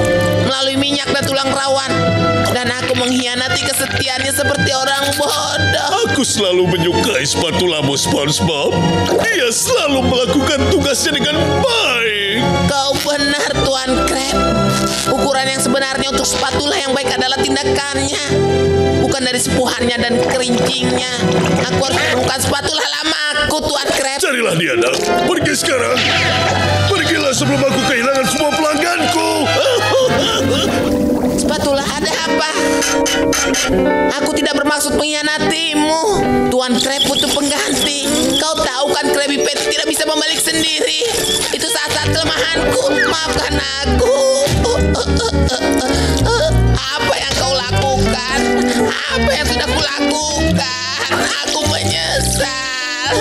Melalui minyak dan tulang rawan. Dan aku mengkhianati kesetiaannya seperti orang bodoh. Aku selalu menyukai spatulamu, SpongeBob. Dia selalu melakukan tugasnya dengan baik. Kau benar, Tuan Crab. Ukuran yang sebenarnya untuk spatula yang baik adalah tindakannya, bukan dari sepuhannya dan kerincingnya. Aku harus menemukan spatula lama aku, Tuan Crab. Carilah dia, nak. Pergi sekarang. Pergilah sebelum aku kehilangan semua pelangganku. Spatula, ada apa? Aku tidak bermaksud mengkhianatimu. Tuan Crab butuh pengganti. Kau tahu kan Krabby Patty tidak bisa membalik sendiri. Itu saat-saat kelemahanku. Maafkan aku. Apa yang kau lakukan? Apa yang sudah kulakukan? Aku menyesal.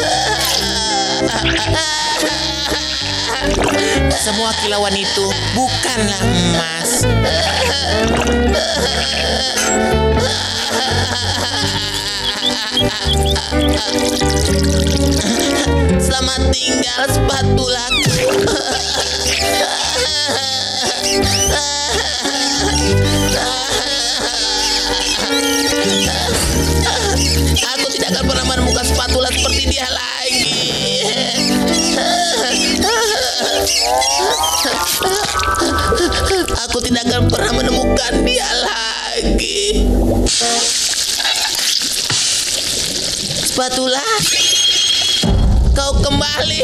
Semua kilauan itu bukanlah emas. Selamat tinggal, spatulaku. Aku tidak akan pernah menemukan spatula seperti dia lagi. lagi. Spatula, kau kembali.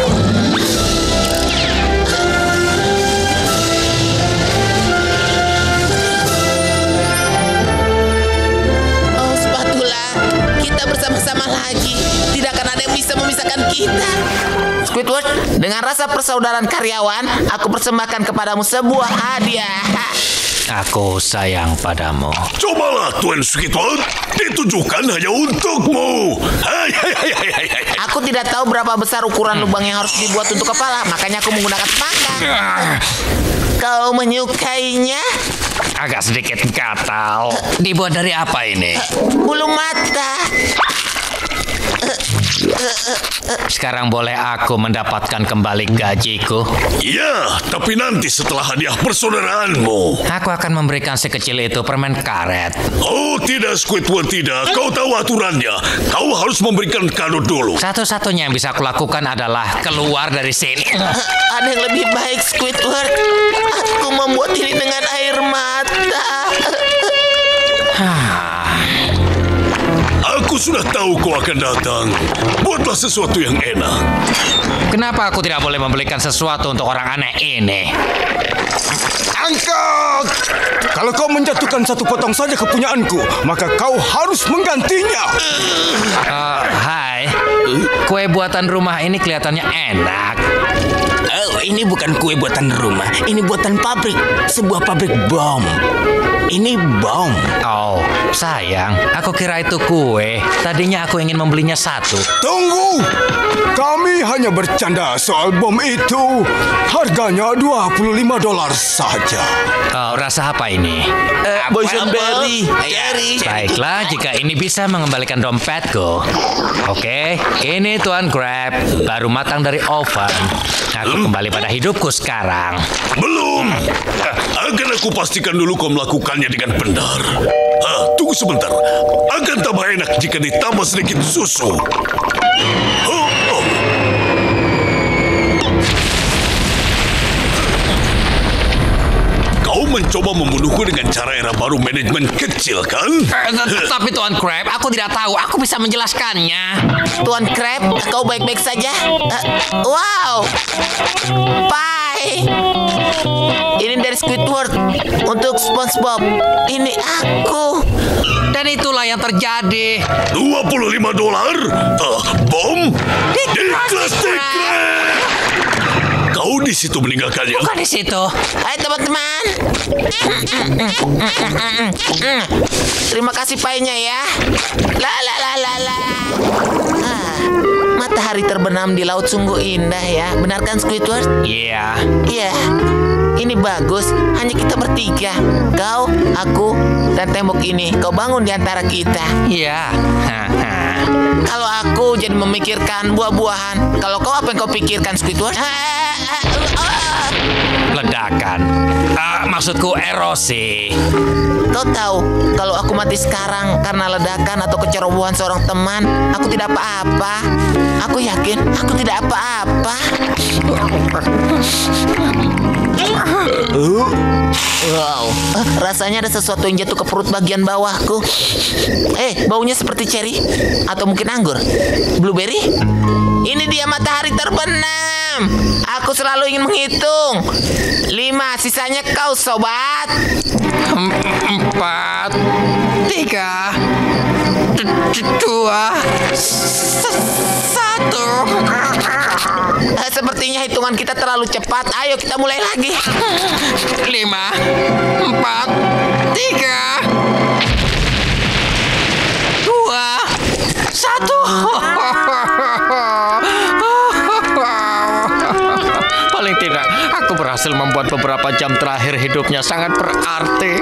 Oh, Spatula, kita bersama-sama lagi. Tidak akan ada yang bisa memisahkan kita. Squidward, dengan rasa persaudaraan karyawan, aku persembahkan kepadamu sebuah hadiah. Aku sayang padamu. Cobalah, Tuan Squidward. Ditujukan hanya untukmu. Hai. Aku tidak tahu berapa besar ukuran lubang yang harus dibuat untuk kepala, makanya aku menggunakan pangkal. Kau menyukainya? Agak sedikit gatal. Dibuat dari apa ini? Bulu mata. Sekarang boleh aku mendapatkan kembali gajiku? Ya, tapi nanti setelah hadiah persaudaraanmu. Aku akan memberikan si kecil itu permen karet. Oh tidak, Squidward, tidak. Kau tahu aturannya. Kau harus memberikan kado dulu. Satu-satunya yang bisa aku lakukan adalah keluar dari sini. Ada yang lebih baik, Squidward. Aku membuat ini dengan air mata. Aku sudah tahu kau akan datang. Buatlah sesuatu yang enak. Kenapa aku tidak boleh membelikan sesuatu untuk orang aneh ini? Angkat! Kalau kau menjatuhkan satu potong saja kepunyaanku, maka kau harus menggantinya. Hai, kue buatan rumah ini kelihatannya enak. Oh, ini bukan kue buatan rumah, ini buatan pabrik, sebuah pabrik bom. Ini bom. Oh, sayang, aku kira itu kue. Tadinya aku ingin membelinya satu. Tunggu! Kami hanya bercanda soal bom itu. Harganya $25 saja. Oh, rasa apa ini? Boysenberry. Baiklah, jika ini bisa mengembalikan dompetku. Oke, ini Tuan Crab, baru matang dari oven. Aku kembali pada hidupku sekarang. Belum. Akan aku pastikan dulu kau melakukannya dengan benar. Tunggu sebentar. Akan tambah enak jika ditambah sedikit susu. Kau mencoba membunuhku dengan cara era baru manajemen kecil, kan? Tapi Tuan Crab, aku tidak tahu. Aku bisa menjelaskannya. Tuan Crab, kau baik-baik saja? Wow, pie. Ini dari Squidward untuk SpongeBob. Ini aku. Dan itulah yang terjadi. $25? Bom? Diklas. Kau di situ meninggalkannya? Bukan di situ. Hai teman-teman. Terima kasih pie-nya ya. La. Matahari terbenam di laut sungguh indah ya. Benar kan Squidward? Iya. Iya. Ini bagus. Hanya kita bertiga. Kau, aku, dan tembok ini. Kau bangun di antara kita. Iya. Kalau aku jadi memikirkan buah-buahan. Kalau kau apa yang kau pikirkan Squidward? Ledakan. Maksudku erosi. Kau tahu, kalau aku mati sekarang karena ledakan atau kecerobohan seorang teman, aku tidak apa-apa. Aku yakin aku tidak apa-apa. Wow, rasanya ada sesuatu yang jatuh ke perut bagian bawahku. Baunya seperti cherry atau mungkin anggur. Blueberry? Ini dia matahari terbenam. Aku selalu ingin menghitung. 5, sisanya kau sobat. 4, 3, 2, 1. Sepertinya hitungan kita terlalu cepat. Ayo kita mulai lagi. 5, 4, 3, 2, 1. Paling tidak, aku berhasil membuat beberapa jam terakhir hidupnya sangat berarti.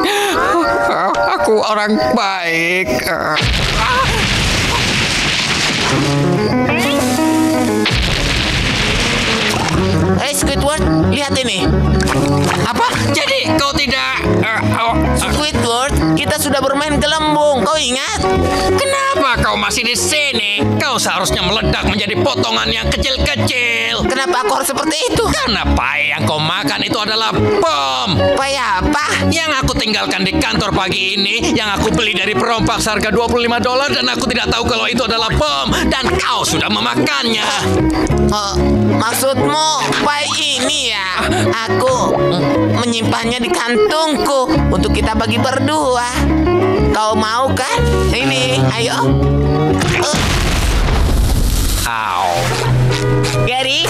Aku orang baik. Squidward, lihat ini. Apa? Jadi kau tidak... Squidward, kita sudah bermain gelembung. Kau ingat? Kenapa kau masih di sini? Kau seharusnya meledak menjadi potongan yang kecil-kecil. Kenapa aku harus seperti itu? Karena pie yang kau makan itu adalah bom. Pie apa? yang aku tinggalkan di kantor pagi ini, yang aku beli dari perompak seharga $25 dan aku tidak tahu kalau itu adalah bom dan kau sudah memakannya. Maksudmu pai ini ya? Aku menyimpannya di kantungku untuk kita bagi berdua. Kau mau kan? Ini, ayo. Au. Gary,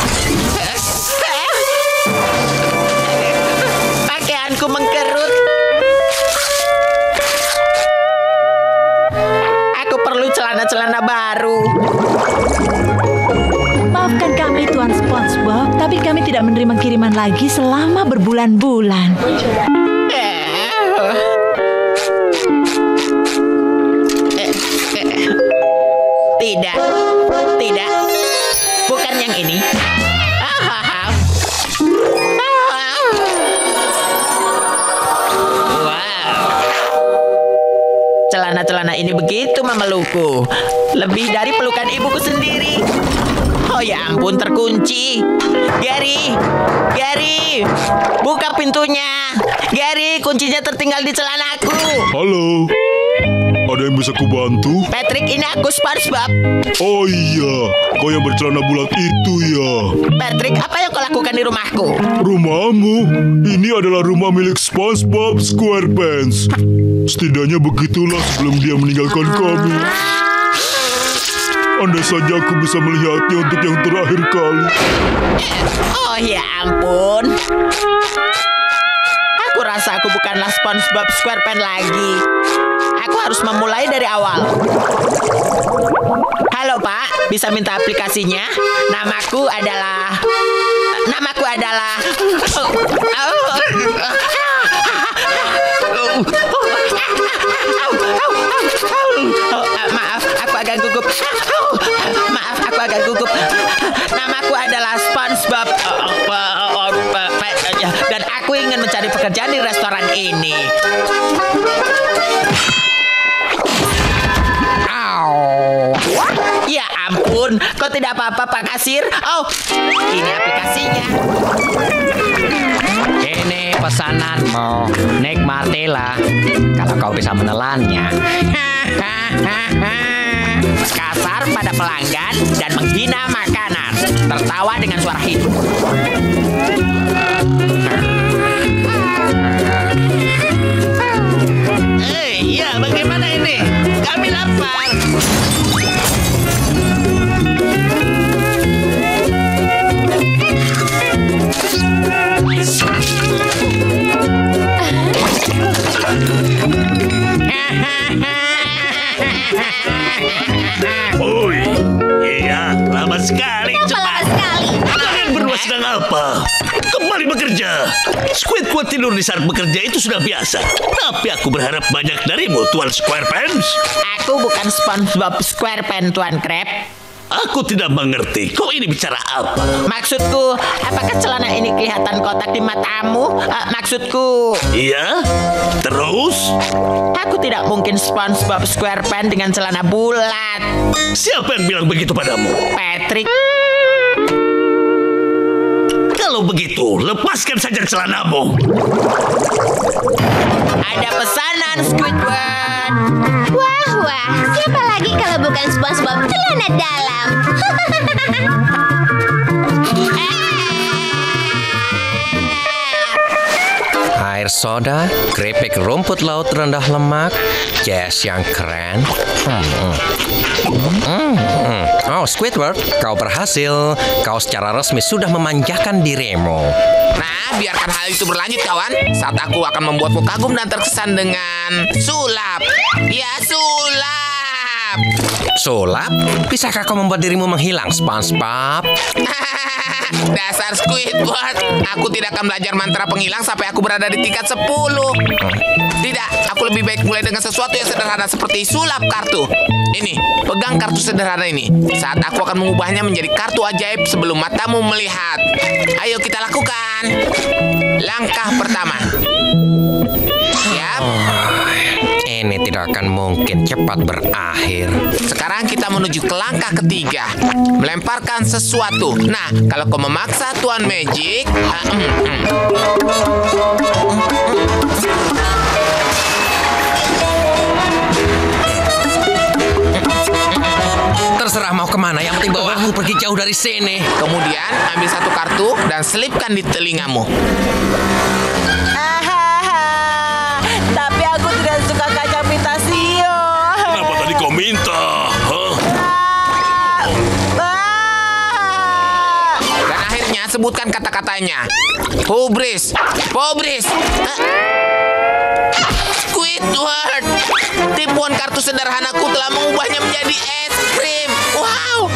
pakaianku mengkerut. Aku perlu celana-celana baru. Maafkan kami, Tuan SpongeBob, tapi kami tidak menerima kiriman lagi selama berbulan-bulan. Tidak, bukan yang ini. Celana-celana ini begitu memelukku, lebih dari pelukan ibuku sendiri. Oh ya ampun, terkunci. Gary, buka pintunya. Gary, kuncinya tertinggal di celanaku. Halo, ada yang bisa kubantu? Patrick, ini aku SpongeBob. Oh iya, kau yang bercelana bulat itu ya. Patrick, apa yang kau lakukan di rumahku? Rumahmu? Ini adalah rumah milik SpongeBob SquarePants. Setidaknya begitulah sebelum dia meninggalkan kami. Andai saja aku bisa melihatnya untuk yang terakhir kali. Oh ya ampun. Aku rasa aku bukanlah SpongeBob SquarePants lagi. Aku harus memulai dari awal. Halo Pak, bisa minta aplikasinya? Namaku adalah... Maaf, aku agak gugup. Namaku adalah SpongeBob dan aku ingin mencari pekerjaan di restoran ini. Ya ampun, kok tidak apa-apa Pak Kasir? Oh, ini aplikasinya. Ini pesananmu, nikmatilah kalau kau bisa menelannya. Kasar pada pelanggan dan menghina makanan. Tertawa dengan suara hidup. Ya bagaimana ini? Kami lapar. Oi, iya, lama sekali. Cepat. Kalian berdua sedang apa? Kembali bekerja. Squidward tidur di saat bekerja itu sudah biasa. Tapi aku berharap banyak darimu, Tuan SquarePants. Aku bukan SpongeBob SquarePants, Tuan Krab. Aku tidak mengerti. Kau ini bicara apa? Maksudku, apakah celana ini kelihatan kotak di matamu? Maksudku... Iya? Terus? Aku tidak mungkin SpongeBob SquarePants dengan celana bulat. Siapa yang bilang begitu padamu? Patrick. Kalau begitu, lepaskan saja celanamu. Ada pesanan, Squidward. Wah, siapa lagi kalau bukan SpongeBob celana dalam? Air soda, keripik rumput laut rendah lemak, jazz yang keren. Oh, Squidward, kau berhasil. Kau secara resmi sudah memanjakan dirimu. Nah, biarkan hal itu berlanjut, kawan. Saat aku akan membuatmu kagum dan terkesan dengan sulap. Ya, sulap. Sulap? Bisakah kau membuat dirimu menghilang, SpongeBob? Dasar Squidward, aku tidak akan belajar mantra penghilang sampai aku berada di tingkat 10. Tidak, aku lebih baik mulai dengan sesuatu yang sederhana seperti sulap kartu. Ini, pegang kartu sederhana ini. Saat aku akan mengubahnya menjadi kartu ajaib sebelum matamu melihat. Ayo kita lakukan. Langkah pertama. Siap. ini tidak akan mungkin cepat berakhir. Sekarang kita menuju ke langkah ketiga, melemparkan sesuatu. Nah, kalau kau memaksa Tuan Magic, terserah mau kemana, yang penting bawa aku pergi jauh dari sini. Kemudian ambil satu kartu dan selipkan di telingamu. Tapi aku tidak suka kacang pitasio. Kenapa tadi kau minta? Dan akhirnya sebutkan kata-katanya. Hubris, Pobris, Squidward. Tipuan kartu sederhanaku telah mengubahnya menjadi es krim. Wow,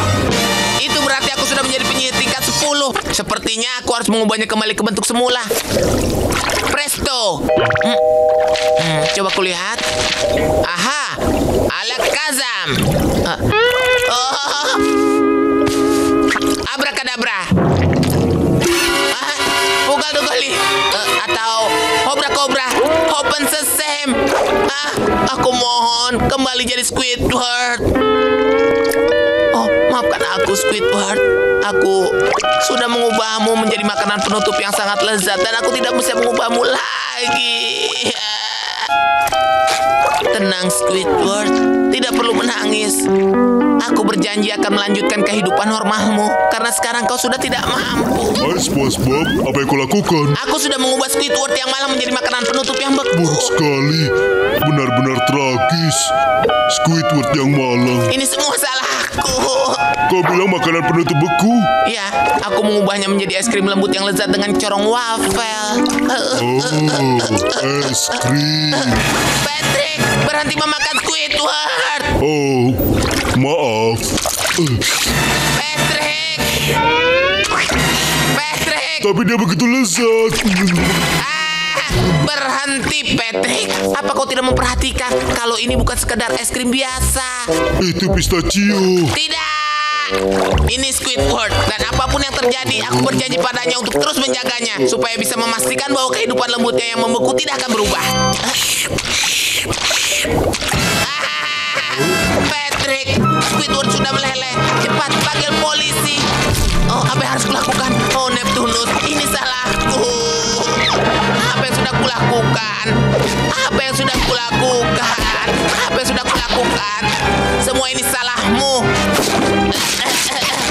itu berarti aku sudah menjadi penyihir tingkat 10. Sepertinya aku harus mengubahnya kembali ke bentuk semula. Presto. Coba kulihat. Aha, Alakazam. Abrakadabra. Pugal Dugali. Atau Hobra Cobra. Hopen Sesem. Aku mohon kembali jadi Squidward. Oh, maafkan aku Squidward. Aku sudah mengubahmu menjadi makanan penutup yang sangat lezat dan aku tidak bisa mengubahmu lagi. Tenang Squidward, tidak perlu menangis. Aku berjanji akan melanjutkan kehidupan normalmu karena sekarang kau sudah tidak mampu. Hai SpongeBob, apa yang kau lakukan? Aku sudah mengubah Squidward yang malang menjadi makanan penutup yang beku. Buruk sekali, benar-benar tragis. Squidward yang malang. Ini semua salahku. Kau bilang makanan penutup beku? Ya, aku mengubahnya menjadi es krim lembut yang lezat dengan corong wafel. Oh, es krim. Patrick, berhenti memakan Squidward. Oh, maaf. Patrick. Tapi dia begitu lezat. Berhenti, Patrick. Apa kau tidak memperhatikan kalau ini bukan sekedar es krim biasa? Itu pistachio. Tidak. Ini Squidward. Dan apapun yang terjadi, aku berjanji padanya untuk terus menjaganya supaya bisa memastikan bahwa kehidupan lembutnya yang membeku tidak akan berubah. Patrick, Squidward sudah meleleh. Cepat panggil polisi. Oh, apa yang harus kulakukan? Oh, Neptunus, ini salahku. Apa yang sudah kulakukan? Apa yang sudah kulakukan? Apa yang sudah kulakukan? Semua ini salahmu.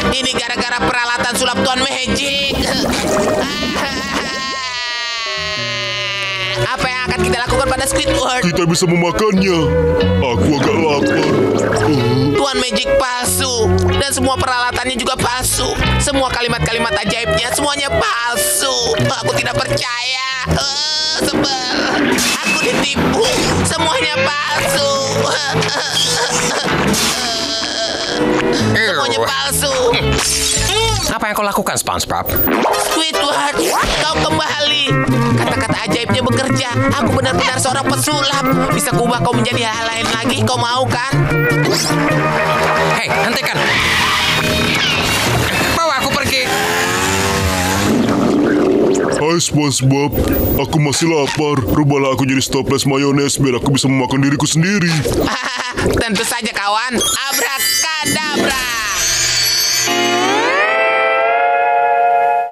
Ini gara-gara peralatan sulap Tuan Magic. Apa yang akan kita lakukan pada Squidward? Kita bisa memakannya. Aku agak lapar. Tuan Magic palsu. Dan semua peralatannya juga palsu. Semua kalimat-kalimat ajaibnya semuanya palsu. Aku tidak percaya. Sebel. Aku ditipu. Semuanya palsu. Semuanya palsu. Apa yang kau lakukan, SpongeBob? Squidward, kau kembali. Kata-kata ajaibnya bekerja. Aku benar-benar seorang pesulap. Bisa kubah kau menjadi hal lain lagi. Kau mau kan? Hei, hentikan. Bawa aku pergi. Hai SpongeBob, aku masih lapar. Rubahlah aku jadi stoples mayones biar aku bisa memakan diriku sendiri. Tentu saja kawan. Abrakadabra.